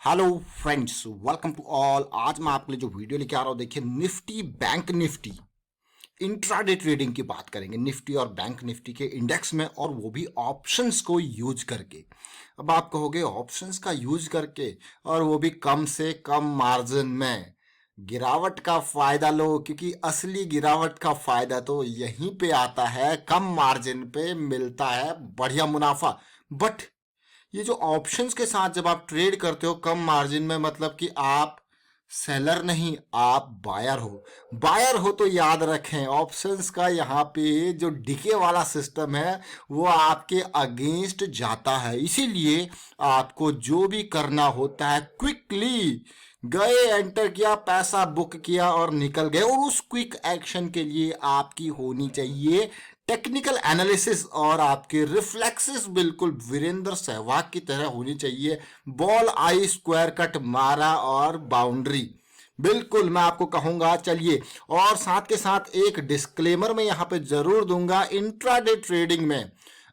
Hello friends, welcome to all. आज मैं आपके लिए जो वीडियो लेके आ रहा हूँ, देखिए Nifty bank Nifty intraday trading की बात करेंगे। निफ्टी और बैंक निफ्टी के इंडेक्स में, और वो भी ऑप्शंस को यूज करके। अब आप कहोगे ऑप्शंस का यूज करके और वो भी कम से कम मार्जिन में गिरावट का फायदा लो, क्योंकि असली गिरावट का फायदा तो यहीं पे आता है, कम मार्जिन पे मिलता है बढ़िया मुनाफा। बट ये जो ऑप्शंस के साथ जब आप ट्रेड करते हो कम मार्जिन में, मतलब कि आप सेलर नहीं, आप बायर हो। बायर हो तो याद रखें, ऑप्शंस का यहाँ पे जो डिके वाला सिस्टम है वो आपके अगेंस्ट जाता है। इसीलिए आपको जो भी करना होता है, क्विकली गए, एंटर किया, पैसा बुक किया और निकल गए। और उस क्विक एक्शन के लिए आपकी होनी चाहिए टेक्निकल एनालिसिस, और आपके रिफ्लेक्सेस बिल्कुल वीरेंद्र सहवाग की तरह होनी चाहिए। बॉल आई स्क्वायर कट मारा और बाउंड्री, बिल्कुल मैं आपको कहूंगा। चलिए, और साथ के साथ एक डिस्क्लेमर मैं यहां पे जरूर दूंगा। इंट्राडे ट्रेडिंग में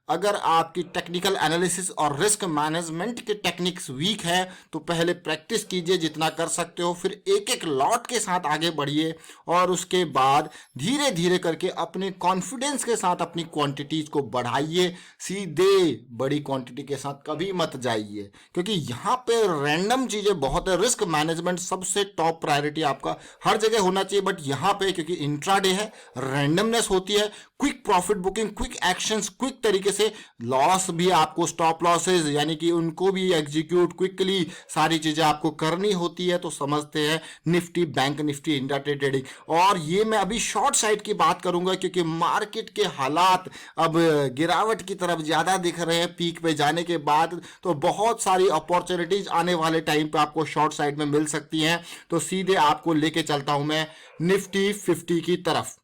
अगर आपकी टेक्निकल एनालिसिस और रिस्क मैनेजमेंट के टेक्निक्स वीक है तो पहले प्रैक्टिस कीजिए जितना कर सकते हो, फिर एक एक लॉट के साथ आगे बढ़िए, और उसके बाद धीरे धीरे करके अपने कॉन्फिडेंस के साथ अपनी क्वांटिटीज को बढ़ाइए। सीधे बड़ी क्वांटिटी के साथ कभी मत जाइए, क्योंकि यहाँ पे रैंडम चीजें बहुत है। रिस्क मैनेजमेंट सबसे टॉप प्रायोरिटी आपका हर जगह होना चाहिए, बट यहाँ पे क्योंकि इंट्राडे है, रैंडमनेस होती है। Quick profit booking, quick actions, quick तरीके से लॉस भी आपको, स्टॉप लॉसेस यानी कि उनको भी एग्जीक्यूट क्विकली सारी चीजें आपको करनी होती है। तो समझते हैं Nifty bank Nifty intraday trading. और ये मैं अभी शॉर्ट साइड की बात करूंगा, क्योंकि मार्केट के हालात अब गिरावट की तरफ ज्यादा दिख रहे हैं पीक पे जाने के बाद। तो बहुत सारी अपॉर्चुनिटीज आने वाले टाइम पे आपको शॉर्ट साइड में मिल सकती हैं। तो सीधे आपको लेके चलता हूं मैं निफ्टी 50 की तरफ।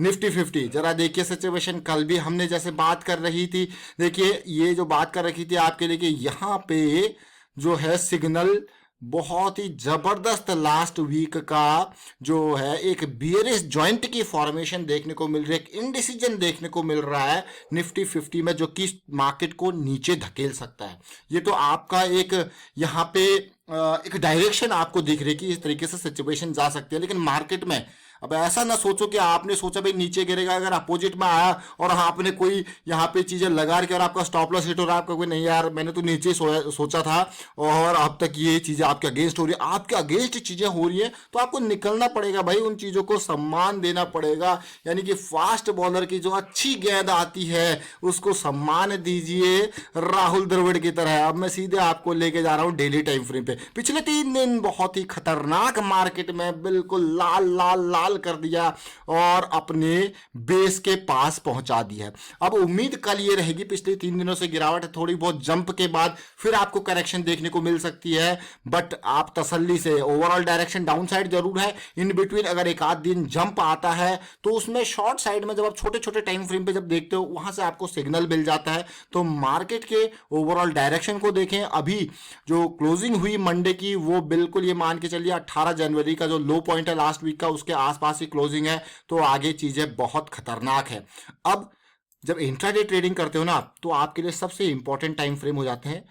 निफ्टी 50 जरा देखिए सिचुएशन, कल भी हमने जैसे बात कर रही थी, देखिए ये जो बात कर रखी थी आपके लिए कि यहाँ पे जो है सिग्नल बहुत ही जबरदस्त लास्ट वीक का जो है एक बियरिश जॉइंट की फॉर्मेशन देखने को मिल रही है, एक इनडिसीजन देखने को मिल रहा है निफ्टी 50 में, जो कि मार्केट को नीचे धकेल सकता है। ये तो आपका एक यहाँ पे एक डायरेक्शन आपको दिख रही है कि इस तरीके से सिचुएशन जा सकती है। लेकिन मार्केट में अब ऐसा ना सोचो कि आपने सोचा भाई नीचे गिरेगा, अगर अपोजिट में आया और आपने कोई यहाँ पे चीजें लगा के और आपका स्टॉप लॉस हिट हो रहा है, आपका कोई नहीं यार मैंने तो नीचे सोचा था और अब तक ये चीजें आपके अगेंस्ट हो रही है, आपके अगेंस्ट चीजें हो रही है, तो आपको निकलना पड़ेगा भाई, उन चीजों को सम्मान देना पड़ेगा। यानी कि फास्ट बॉलर की जो अच्छी गेंद आती है उसको सम्मान दीजिए, राहुल द्रविड़ की तरह। अब मैं सीधे आपको लेके जा रहा हूं डेली टाइम फ्रेम पे। पिछले 3 दिन बहुत ही खतरनाक मार्केट में बिल्कुल लाल लाल लाल कर दिया और अपने बेस के पास पहुंचा दिया है। अब उम्मीद कल ये रहेगी, पिछले 3 दिनों से गिरावट है, थोड़ी बहुत जंप के बाद फिर आपको करेक्शन देखने को मिल सकती है, बट आप तसल्ली से, ओवरऑल डायरेक्शन डाउन साइड जरूर है। इन बिटवीन अगर एक आध दिन जंप आता है तो उसमें शॉर्ट साइड में जब आप छोटे छोटे टाइम फ्रेम पे जब देखते हो वहां से आपको सिग्नल मिल जाता है। तो मार्केट के ओवरऑल डायरेक्शन को देखें। अभी जो क्लोजिंग हुई मंडे की वो बिल्कुल ये मान के चलिए 18 जनवरी का जो लो पॉइंट है लास्ट वीक का, उसके आसपास ही क्लोजिंग है। तो आगे चीजें बहुत खतरनाक है। अब जब इंट्राडे ट्रेडिंग करते हो ना, तो आपके लिए सबसे इंपॉर्टेंट टाइम फ्रेम हो जाते हैं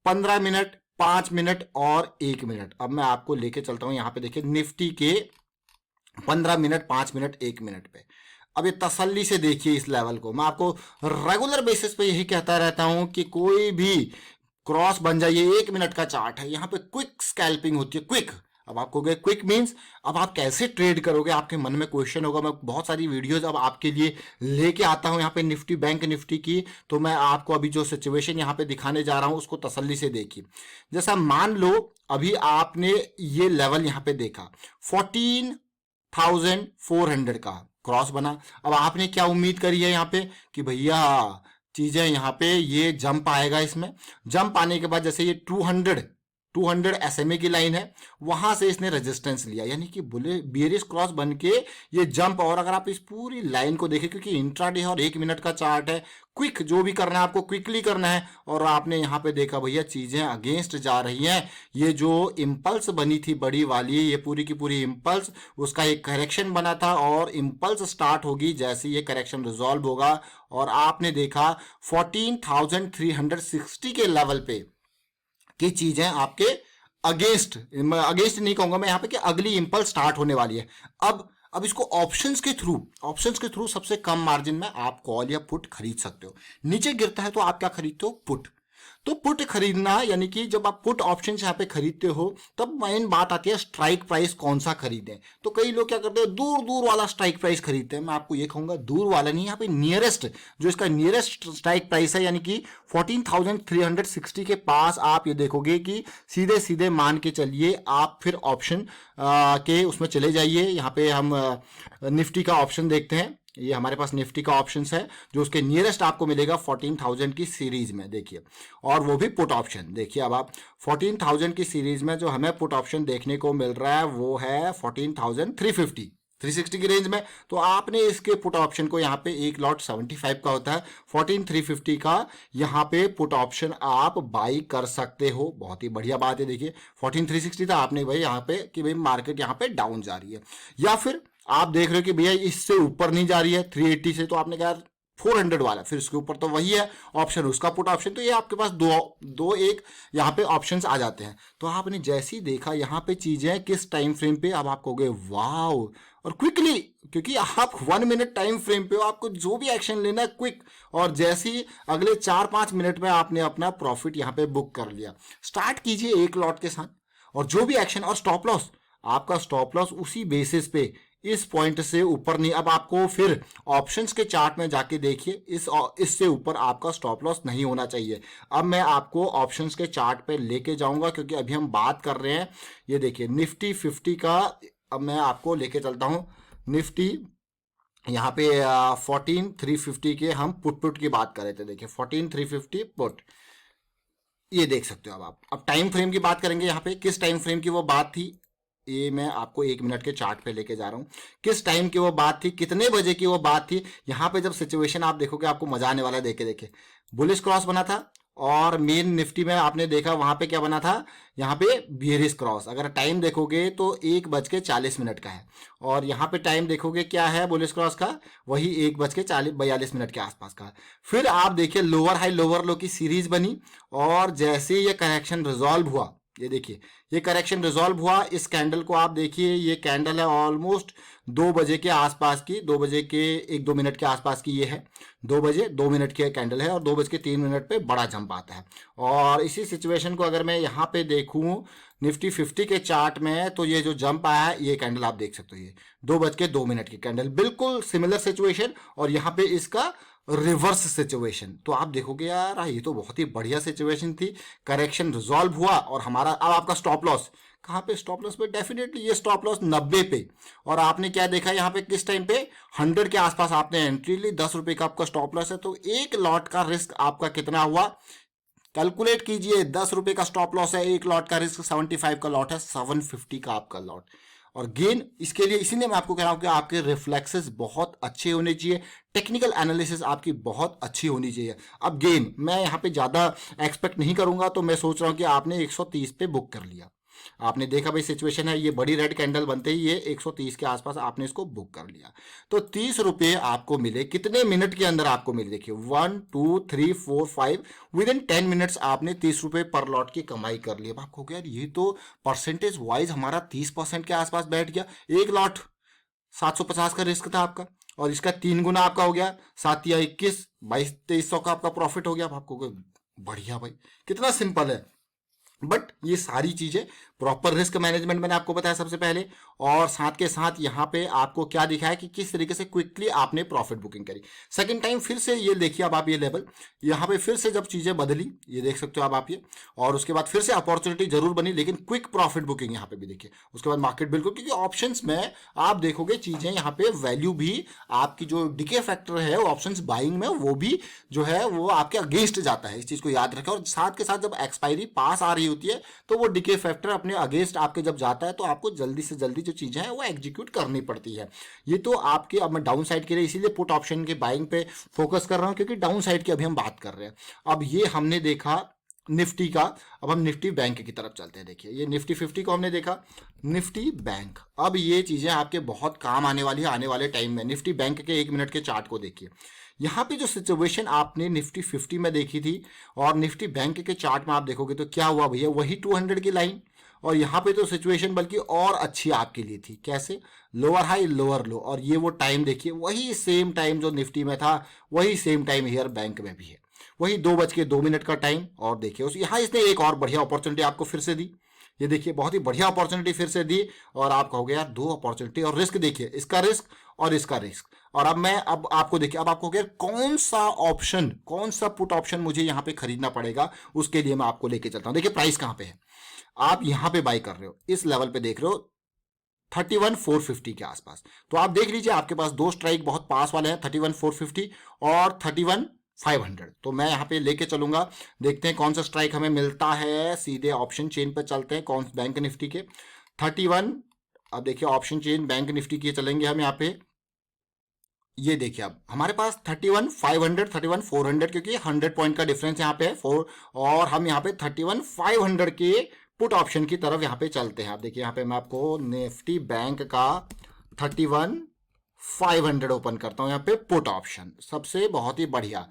15 मिनट, 5 मिनट और 1 मिनट। अब मैं आपको लेके चलता हूं यहां पे, देखिए निफ्टी के 15 मिनट, 5 मिनट, 1 मिनट पे। अब ये तसल्ली से देखिए इस लेवल को। मैं आपको रेगुलर बेसिस पे यही कहता रहता हूं कि कोई भी क्रॉस बन जाइए, 1 मिनट का चार्ट है, यहाँ पे क्विक स्कैल्पिंग होती है, क्विक। अब आपको क्विक मींस अब आप कैसे ट्रेड करोगे, आपके मन में क्वेश्चन होगा। मैं बहुत सारी वीडियोस अब आपके लिए लेके आता हूं यहाँ पे निफ्टी बैंक निफ्टी की। तो मैं आपको अभी जो सिचुएशन यहाँ पे दिखाने जा रहा हूं उसको तसल्ली से देखिए। जैसा मान लो अभी आपने ये लेवल यहाँ पे देखा 14,400 का क्रॉस बना। अब आपने क्या उम्मीद करी है यहाँ पे कि भैया चीजें यहाँ पे ये जंप आएगा, इसमें जंप आने के बाद जैसे ये 200 एसएमए की लाइन है, वहां से इसने रेजिस्टेंस लिया, यानी कि बुले बियरिश क्रॉस बन के ये जंप। और अगर आप इस पूरी लाइन को देखें, क्योंकि इंट्राडे और 1 मिनट का चार्ट है, क्विक जो भी करना है आपको क्विकली करना है। और आपने यहाँ पे देखा भैया चीजें अगेंस्ट जा रही हैं। ये जो इंपल्स बनी थी बड़ी वाली, ये पूरी की पूरी इंपल्स, उसका एक करेक्शन बना था और इंपल्स स्टार्ट होगी जैसे ये करेक्शन रिजॉल्व होगा। और आपने देखा 14,360 के लेवल पे की चीजें आपके अगेंस्ट, अगेंस्ट नहीं कहूंगा मैं यहाँ पे कि अगली इंपल्स स्टार्ट होने वाली है। अब इसको ऑप्शंस के थ्रू सबसे कम मार्जिन में आप कॉल या पुट खरीद सकते हो। नीचे गिरता है तो आप क्या खरीदते हो? पुट। तो पुट खरीदना यानी कि जब आप पुट ऑप्शन यहाँ पे खरीदते हो तब मेन बात आती है स्ट्राइक प्राइस कौन सा खरीदें। तो कई लोग क्या करते हैं, दूर दूर वाला स्ट्राइक प्राइस खरीदते हैं। मैं आपको ये कहूंगा दूर वाला नहीं, यहाँ पे नियरेस्ट, जो इसका नियरेस्ट स्ट्राइक प्राइस है यानी कि 14,360 के पास आप ये देखोगे कि सीधे सीधे मान के चलिए आप फिर ऑप्शन के उसमें चले जाइए। यहाँ पे हम निफ्टी का ऑप्शन देखते हैं। ये हमारे पास निफ्टी का ऑप्शन है जो उसके नियरेस्ट आपको मिलेगा 14,000 की सीरीज में, देखिए, और वो भी पुट ऑप्शन। देखिए अब आप 14,000 की सीरीज में जो हमें पुट ऑप्शन देखने को मिल रहा है वो है 14,350 360 की रेंज में। तो आपने इसके पुट ऑप्शन को यहाँ पे एक लॉट 75 का होता है, 14,350 का यहाँ पे पुट ऑप्शन आप बाई कर सकते हो। बहुत ही बढ़िया बात है। देखिए 14,360 था, आपने भाई यहाँ पे कि भाई मार्केट यहाँ पे डाउन जा रही है, या फिर आप देख रहे हो कि भैया इससे ऊपर नहीं जा रही है 380 से, तो आपने कहा 400 वाला, फिर इसके ऊपर तो वही है ऑप्शन, उसका पुट ऑप्शन। तो ये आपके पास दो एक यहाँ पे ऑप्शंस आ जाते हैं। तो आपने जैसे ही देखा यहाँ पे चीजें किस टाइम फ्रेम पे, अब आप कहोगे वाओ, और क्विकली, क्योंकि आप 1 मिनट टाइम फ्रेम पे हो, आपको जो भी एक्शन लेना है क्विक, और जैसे ही अगले 4-5 मिनट में आपने अपना प्रॉफिट यहाँ पे बुक कर लिया। स्टार्ट कीजिए एक लॉट के साथ, और जो भी एक्शन, और स्टॉप लॉस, आपका स्टॉप लॉस उसी बेसिस पे इस पॉइंट से ऊपर नहीं। अब आपको फिर ऑप्शंस के चार्ट में जाके देखिए, इससे ऊपर आपका स्टॉप लॉस नहीं होना चाहिए। अब मैं आपको ऑप्शंस के चार्ट पे लेके जाऊंगा, क्योंकि अभी हम बात कर रहे हैं, ये देखिए निफ्टी 50 का। अब मैं आपको लेके चलता हूं निफ्टी, यहाँ पे 14,350 के हम पुट की बात कर रहे थे। देखिए 14,350 पुट, ये देख सकते हो। अब टाइम फ्रेम की बात करेंगे। यहाँ पे किस टाइम फ्रेम की वो बात थी, ये मैं आपको 1 मिनट के चार्ट पे लेके जा रहा हूँ। किस टाइम की वो बात थी, कितने बजे की वो बात थी। यहाँ पे जब सिचुएशन आप देखोगे आपको मजा आने वाला है। देखे बुलिश क्रॉस बना था, और मेन निफ्टी में आपने देखा वहां पे क्या बना था, यहाँ पे बियरिश क्रॉस। अगर टाइम देखोगे तो 1:40 का है, और यहाँ पे टाइम देखोगे क्या है बुलिश क्रॉस का, वही 1:42 के आसपास का। फिर आप देखिए लोअर हाई लोअर लो की सीरीज बनी, और जैसे ये करेक्शन रिजॉल्व हुआ, ये देखिए ये करेक्शन रिजॉल्व हुआ। इस कैंडल को आप देखिए, ये कैंडल है ऑलमोस्ट 2 बजे के आसपास की, 2 बजे के 1-2 मिनट के आसपास की। ये है 2 बजे 2 मिनट की कैंडल है, और 2:03 पे बड़ा जंप आता है। और इसी सिचुएशन को अगर मैं यहाँ पे देखूं निफ्टी 50 के चार्ट में, तो ये जो जंप आया है, ये कैंडल आप देख सकते हो, ये 2:02 की कैंडल, बिल्कुल सिमिलर सिचुएशन, और यहाँ पे इसका रिवर्स सिचुएशन। तो आप देखोगे यार ये तो बहुत ही बढ़िया सिचुएशन थी। करेक्शन रिजॉल्व हुआ, और हमारा अब आपका स्टॉप लॉस कहाँ पे, स्टॉप लॉस पे डेफिनेटली ये स्टॉप लॉस 90 पे, और आपने क्या देखा यहाँ पे किस टाइम पे 100 के आसपास आपने एंट्री ली। 10 रुपए का आपका स्टॉप लॉस है, तो एक लॉट का रिस्क आपका कितना हुआ, कैलकुलेट कीजिए। 10 रुपए का स्टॉप लॉस है, एक लॉट का रिस्क 75 का लॉट है, 750 का आपका लॉट। और गेन इसके लिए, इसीलिए मैं आपको कह रहा हूं कि आपके रिफ्लेक्सेस बहुत अच्छे होने चाहिए, टेक्निकल एनालिसिस आपकी बहुत अच्छी होनी चाहिए। अब गेन मैं यहाँ पे ज्यादा एक्सपेक्ट नहीं करूंगा, तो मैं सोच रहा हूं कि आपने 130 पे बुक कर लिया, आपने देखा भाई सिचुएशन है, ये बड़ी रेड कैंडल बनते ही ये 130 के आसपास आपने इसको बुक कर लिया, तो 30 रुपए आपको मिले। कितने मिनट के अंदर आपको मिले, देखिए 1 2 3 4 5 विद इन 10 मिनट्स आपने 30 रुपए पर लॉट की कमाई कर ली। अब आपको यार ये तो परसेंटेज वाइज हमारा 30% के आसपास बैठ गया। एक लॉट 750 का रिस्क था आपका, और इसका 3 गुना आपका हो गया, 7 या 21, 2200-2300 का आपका प्रॉफिट हो गया। अब आपको बढ़िया भाई, कितना सिंपल है। बट ये सारी चीजें प्रॉपर रिस्क मैनेजमेंट मैंने आपको बताया सबसे पहले, और साथ के साथ यहाँ पे आपको क्या दिखाया कि किस तरीके से क्विकली आपने प्रॉफिट बुकिंग करी। सेकंड टाइम फिर से ये देखिए, अब आप ये लेवल यहाँ पे फिर से जब चीजें बदली, ये देख सकते हो अब आप ये, और उसके बाद फिर से अपॉर्चुनिटी जरूर बनी, लेकिन क्विक प्रॉफिट बुकिंग यहाँ पे भी देखिए। उसके बाद मार्केट बिल्कुल, क्योंकि ऑप्शंस में आप देखोगे चीजें यहाँ पे वैल्यू भी आपकी जो डीके फैक्टर है ऑप्शंस बाइंग में, वो भी जो है वो आपके अगेंस्ट जाता है। इस चीज को याद रखें, और साथ के साथ जब एक्सपायरी पास आ रही होती है तो वो डीके फैक्टर अपने अगेंस्ट आपके जब जाता है, तो आपको जल्दी से जल्दी जो चीजें हैं वो एग्जीक्यूट करनी पड़ती है। ये तो आपके, अब मैं डाउन साइड के लिए इसीलिए पुट ऑप्शन के बाइंग पे फोकस कर रहा हूं, क्योंकि डाउन साइड की अभी हम बात कर रहे हैं। अब ये हमने देखा निफ्टी का, अब हम निफ्टी बैंक की तरफ चलते हैं। देखिए ये निफ्टी 50 को हमने देखा, निफ्टी बैंक, अब ये चीजें आपके बहुत काम आने वाली है आने वाले टाइम में। निफ्टी बैंक के 1 मिनट के चार्ट को देखिए, यहाँ पे जो सिचुएशन आपने निफ्टी 50 में देखी थी और निफ्टी बैंक के चार्ट में आप देखोगे तो क्या हुआ भैया, वही 200 की लाइन, और यहाँ पे तो सिचुएशन बल्कि और अच्छी आपके लिए थी। कैसे? लोअर हाई लोअर लो, और ये वो टाइम देखिए, वही सेम टाइम जो निफ्टी में था वही सेम टाइम हियर बैंक में भी है, वही 2:02 का टाइम। और देखिए उस यहाँ इसने एक और बढ़िया अपॉर्चुनिटी आपको फिर से दी। ये देखिए बहुत ही बढ़िया अपॉर्चुनिटी फिर से दी, और आप कहोगे यार दो अपॉर्चुनिटी और रिस्क देखिए, इसका रिस्क और इसका रिस्क। और अब आपको देखिए, अब आपको क्या, कौन सा ऑप्शन, कौन सा पुट ऑप्शन मुझे यहाँ पे खरीदना पड़ेगा, उसके लिए मैं आपको लेके चलता हूँ। देखिए प्राइस कहाँ पे है, आप यहाँ पे बाई कर रहे हो, इस लेवल पे देख रहे हो 31,450 के आसपास। तो आप देख लीजिए आपके पास दो स्ट्राइक बहुत पास वाले हैं, 31,450 और 31,500। तो मैं यहाँ पे लेके चलूंगा, देखते हैं कौन सा स्ट्राइक हमें मिलता है। सीधे ऑप्शन चेन पे चलते हैं, कौन बैंक निफ्टी के 31। अब देखिए ऑप्शन चेन बैंक निफ्टी के चलेंगे हम यहाँ पे। ये देखिए अब हमारे पास 31,500 31,400, क्योंकि 100 पॉइंट का डिफरेंस यहाँ पे है 4, और हम यहाँ पे 31,500 के पुट ऑप्शन की तरफ यहाँ पे चलते हैं। आप देखिए यहाँ पे मैं आपको निफ्टी बैंक का 31,500 ओपन करता हूँ, यहाँ पे पुट ऑप्शन सबसे बहुत ही बढ़िया।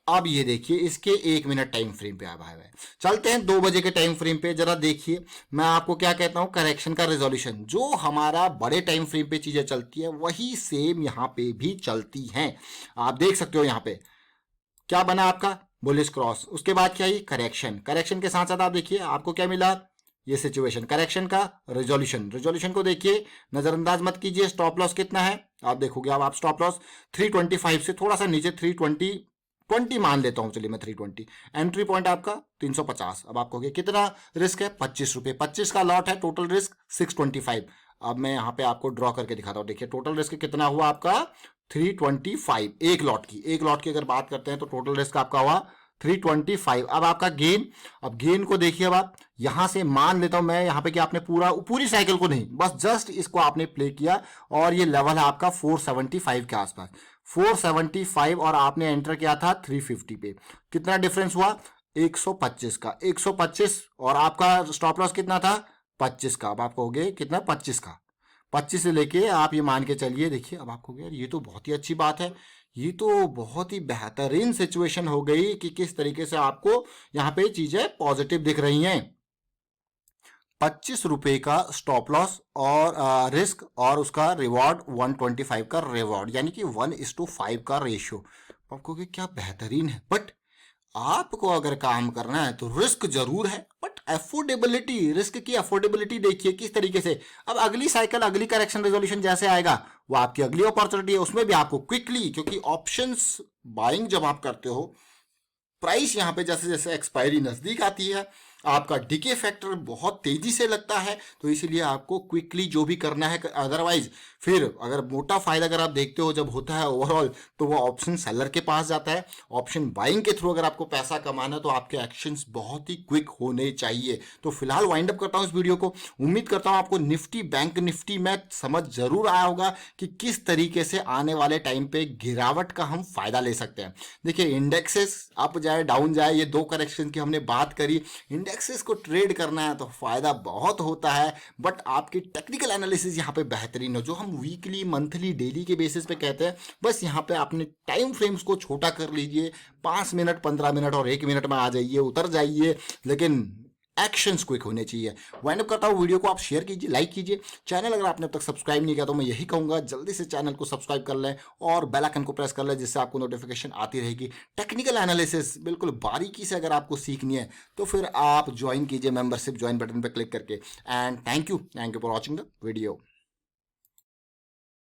अब ये देखिए इसके 1 मिनट टाइम फ्रेम पे आया है, चलते हैं 2 बजे के टाइम फ्रेम पे। जरा देखिए मैं आपको क्या कहता हूं, करेक्शन का रेजोल्यूशन, जो हमारा बड़े टाइम फ्रेम पे चीजें चलती है वही सेम यहाँ पे भी चलती हैं। आप देख सकते हो यहाँ पे क्या बना आपका, बुलिश क्रॉस, उसके बाद क्या, ये करेक्शन, करेक्शन के साथ साथ आप देखिए आपको क्या मिला, ये सिचुएशन, करेक्शन का रेजोल्यूशन, रेजोल्यूशन को देखिए, नजरअंदाज मत कीजिए। स्टॉप लॉस कितना है आप देखोगे, अब आप स्टॉप लॉस 325 से थोड़ा सा नीचे 320 मान लेता हूं, चलिए मैं 320। एंट्री पॉइंट आपका 350। अब आप कहोगे कितना रिस्क है, 25 रुपए, 25 का लॉट है, टोटल रिस्क 625। अब मैं यहाँ पे आपको ड्रॉ करके दिखाता हूँ, देखिए टोटल रिस्क कितना हुआ आपका 325, एक लॉट की, एक लॉट की अगर बात करते हैं तो टोटल रिस्क आपका हुआ 325। अब आपका गेन, अब गेन को देखिए, अब आप यहां से मान लेता हूं मैं यहाँ पे कि आपने पूरी साइकिल को नहीं, बस जस्ट इसको आपने प्ले किया, और ये लेवल है आपका 475 के आसपास, 475, और आपने एंटर किया था 350 पे। कितना डिफरेंस हुआ, 125 का, 125, और आपका स्टॉप लॉस कितना था, 25 का। अब आप कहोगे कितना, 25 का, 25 से लेके आप ये मान के चलिए। देखिए अब आपको यार ये तो बहुत ही अच्छी बात है, ये तो बहुत ही बेहतरीन सिचुएशन हो गई कि किस तरीके से आपको यहाँ पे चीजें पॉजिटिव दिख रही हैं। 25 रुपए का स्टॉप लॉस और रिस्क, और उसका रिवॉर्ड 125 का रिवॉर्ड, यानी कि 1:5 का रेशियो। आपको क्या बेहतरीन है। बट आपको अगर काम करना है तो रिस्क जरूर है, बट अफोर्डेबिलिटी, रिस्क की अफोर्डेबिलिटी देखिए किस तरीके से। अब अगली साइकिल, अगली करेक्शन रेजोल्यूशन जैसे आएगा, वो आपकी अगली अपॉर्चुनिटी है, उसमें भी आपको क्विकली, क्योंकि ऑप्शंस बाइंग जब आप करते हो, प्राइस यहाँ पे जैसे जैसे एक्सपायरी नजदीक आती है, आपका डिके फैक्टर बहुत तेजी से लगता है, तो इसीलिए आपको क्विकली जो भी करना है। अदरवाइज फिर अगर मोटा फायदा अगर आप देखते हो जब होता है ओवरऑल, तो वो ऑप्शन सेलर के पास जाता है। ऑप्शन बाइंग के थ्रू अगर आपको पैसा कमाना है तो आपके एक्शंस बहुत ही क्विक होने चाहिए। तो फिलहाल वाइंड अप करता हूं इस वीडियो को। उम्मीद करता हूं आपको निफ्टी बैंक निफ्टी में समझ जरूर आया होगा कि किस तरीके से आने वाले टाइम पे गिरावट का हम फायदा ले सकते हैं। देखिए इंडेक्सेस अप जाए डाउन जाए, ये दो करेक्शन की हमने बात करी। इंडेक्सेस को ट्रेड करना है तो फायदा बहुत होता है, बट आपकी टेक्निकल एनालिसिस यहाँ पे बेहतरीन हो, जो हम वीकली मंथली डेली के बेसिस पे कहते हैं। बस यहाँ पे आपने टाइम फ्रेम्स को छोटा कर लीजिए, 5 मिनट 15 मिनट और 1 मिनट में आ जाइए, उतर जाइए, लेकिन एक्शंस क्विक होने चाहिए। वाइंड अप करता हूँ वीडियो को, आप शेयर कीजिए, लाइक कीजिए। चैनल अगर आपने अब तक सब्सक्राइब नहीं किया तो मैं यही कहूंगा जल्दी से चैनल को सब्सक्राइब कर लें और बेल आइकन को प्रेस कर लें, जिससे आपको नोटिफिकेशन आती रहेगी। टेक्निकल एनालिसिस बिल्कुल बारीकी से अगर आपको सीखनी है तो फिर आप ज्वाइन कीजिए, मेंबरशिप ज्वाइन बटन पर क्लिक करके। And thank you for watching the video.